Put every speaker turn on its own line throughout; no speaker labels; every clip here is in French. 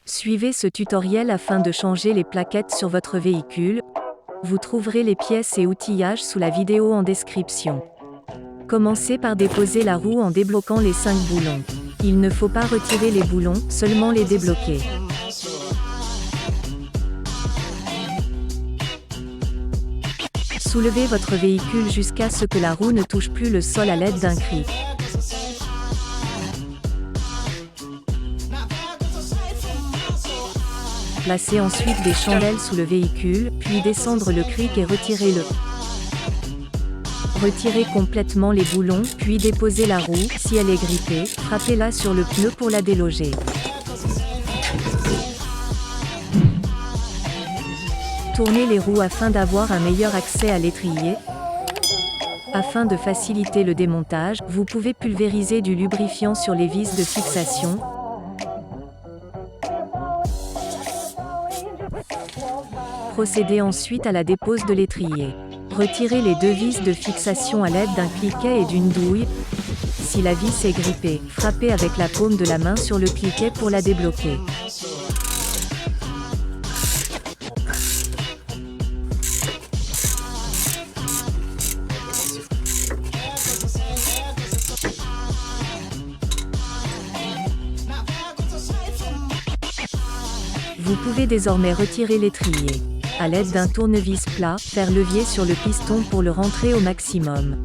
Suivez ce tutoriel afin de changer les plaquettes sur votre véhicule. Vous trouverez les pièces et outillages sous la vidéo en description. Commencez par déposer la roue en débloquant les 5 boulons. Il ne faut pas retirer les boulons, seulement les débloquer. Soulevez votre véhicule jusqu'à ce que la roue ne touche plus le sol à l'aide d'un cric. Placez ensuite des chandelles sous le véhicule, puis descendre le cric et retirez-le. Retirez complètement les boulons, puis déposez la roue. Si elle est grippée, frappez-la sur le pneu pour la déloger. Tournez les roues afin d'avoir un meilleur accès à l'étrier. Afin de faciliter le démontage, vous pouvez pulvériser du lubrifiant sur les vis de fixation. Procédez ensuite à la dépose de l'étrier. Retirez les 2 vis de fixation à l'aide d'un cliquet et d'une douille. Si la vis est grippée, frappez avec la paume de la main sur le cliquet pour la débloquer. Vous pouvez désormais retirer l'étrier. À l'aide d'un tournevis plat, faire levier sur le piston pour le rentrer au maximum.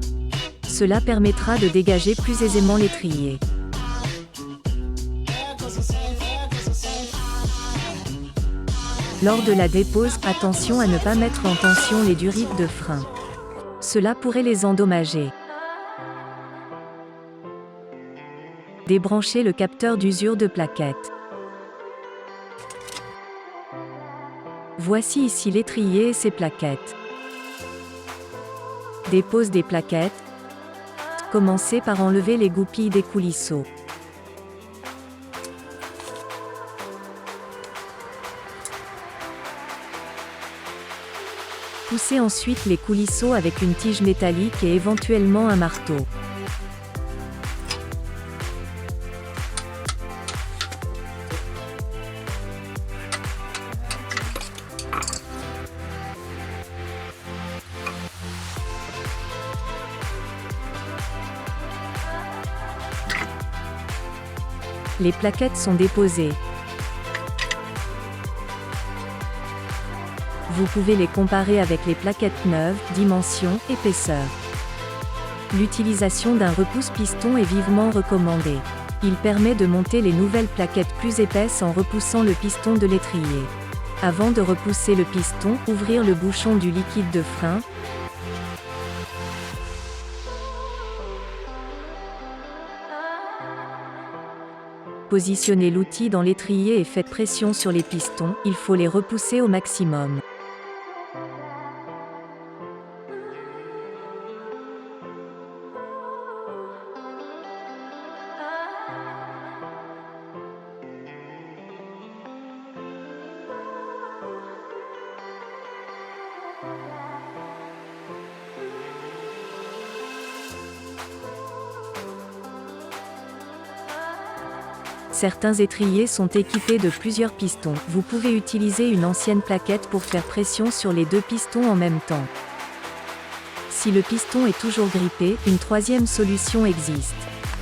Cela permettra de dégager plus aisément l'étrier. Lors de la dépose, attention à ne pas mettre en tension les durites de frein. Cela pourrait les endommager. Débranchez le capteur d'usure de plaquettes. Voici ici l'étrier et ses plaquettes. Dépose des plaquettes. Commencez par enlever les goupilles des coulisseaux. Poussez ensuite les coulisseaux avec une tige métallique et éventuellement un marteau. Les plaquettes sont déposées. Vous pouvez les comparer avec les plaquettes neuves, dimension, épaisseur. L'utilisation d'un repousse-piston est vivement recommandée. Il permet de monter les nouvelles plaquettes plus épaisses en repoussant le piston de l'étrier. Avant de repousser le piston, ouvrir le bouchon du liquide de frein. Positionnez l'outil dans l'étrier et faites pression sur les pistons, il faut les repousser au maximum. Certains étriers sont équipés de plusieurs pistons. Vous pouvez utiliser une ancienne plaquette pour faire pression sur les 2 pistons en même temps. Si le piston est toujours grippé, une 3e solution existe.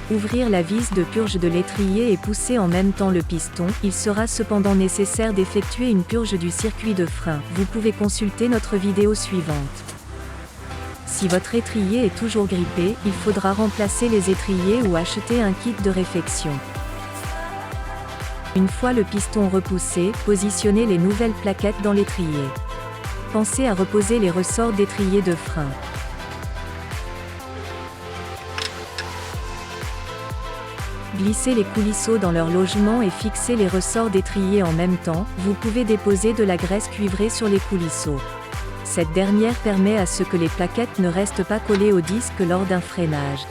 Ouvrir la vis de purge de l'étrier et pousser en même temps le piston. Il sera cependant nécessaire d'effectuer une purge du circuit de frein. Vous pouvez consulter notre vidéo suivante. Si votre étrier est toujours grippé, il faudra remplacer les étriers ou acheter un kit de réfection. Une fois le piston repoussé, positionnez les nouvelles plaquettes dans l'étrier. Pensez à reposer les ressorts d'étrier de frein. Glissez les coulisseaux dans leur logement et fixez les ressorts d'étrier en même temps. Vous pouvez déposer de la graisse cuivrée sur les coulisseaux. Cette dernière permet à ce que les plaquettes ne restent pas collées au disque lors d'un freinage.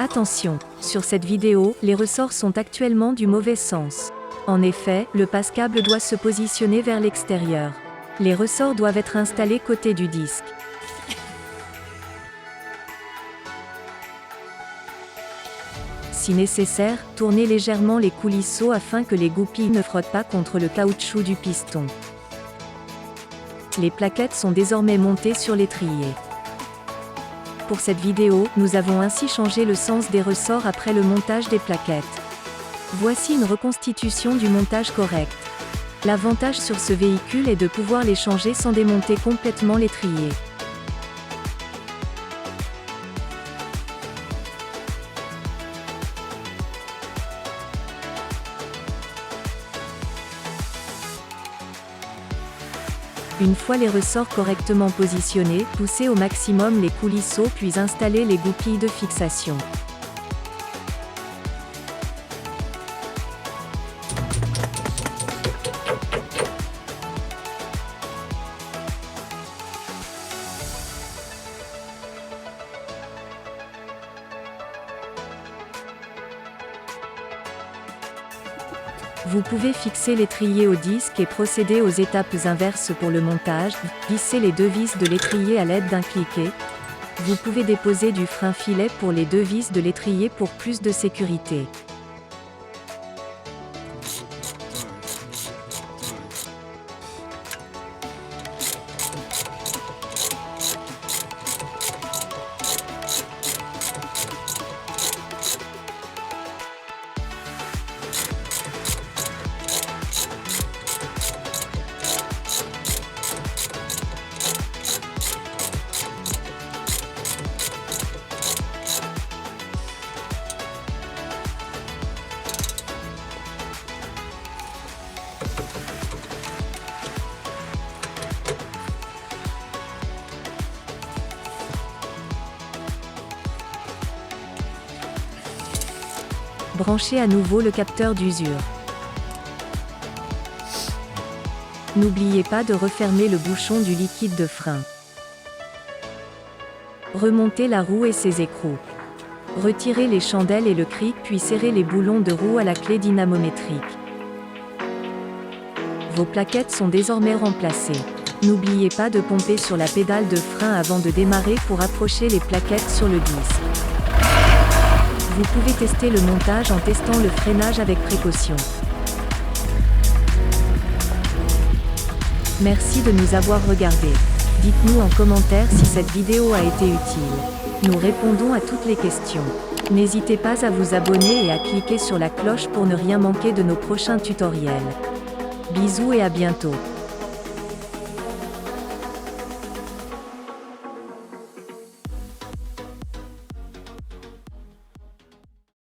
Attention, sur cette vidéo, les ressorts sont actuellement du mauvais sens. En effet, le passe-câble doit se positionner vers l'extérieur. Les ressorts doivent être installés côté du disque. Si nécessaire, tournez légèrement les coulisseaux afin que les goupilles ne frottent pas contre le caoutchouc du piston. Les plaquettes sont désormais montées sur l'étrier. Pour cette vidéo, nous avons ainsi changé le sens des ressorts après le montage des plaquettes. Voici une reconstitution du montage correct. L'avantage sur ce véhicule est de pouvoir les changer sans démonter complètement l'étrier. Une fois les ressorts correctement positionnés, poussez au maximum les coulisseaux puis installez les goupilles de fixation. Vous pouvez fixer l'étrier au disque et procéder aux étapes inverses pour le montage, visser les deux vis de l'étrier à l'aide d'un cliquet. Vous pouvez déposer du frein filet pour les deux vis de l'étrier pour plus de sécurité. Branchez à nouveau le capteur d'usure. N'oubliez pas de refermer le bouchon du liquide de frein. Remontez la roue et ses écrous. Retirez les chandelles et le cric puis serrez les boulons de roue à la clé dynamométrique. Vos plaquettes sont désormais remplacées. N'oubliez pas de pomper sur la pédale de frein avant de démarrer pour approcher les plaquettes sur le disque. Vous pouvez tester le montage en testant le freinage avec précaution. Merci de nous avoir regardés. Dites-nous en commentaire si cette vidéo a été utile. Nous répondons à toutes les questions. N'hésitez pas à vous abonner et à cliquer sur la cloche pour ne rien manquer de nos prochains tutoriels. Bisous et à bientôt.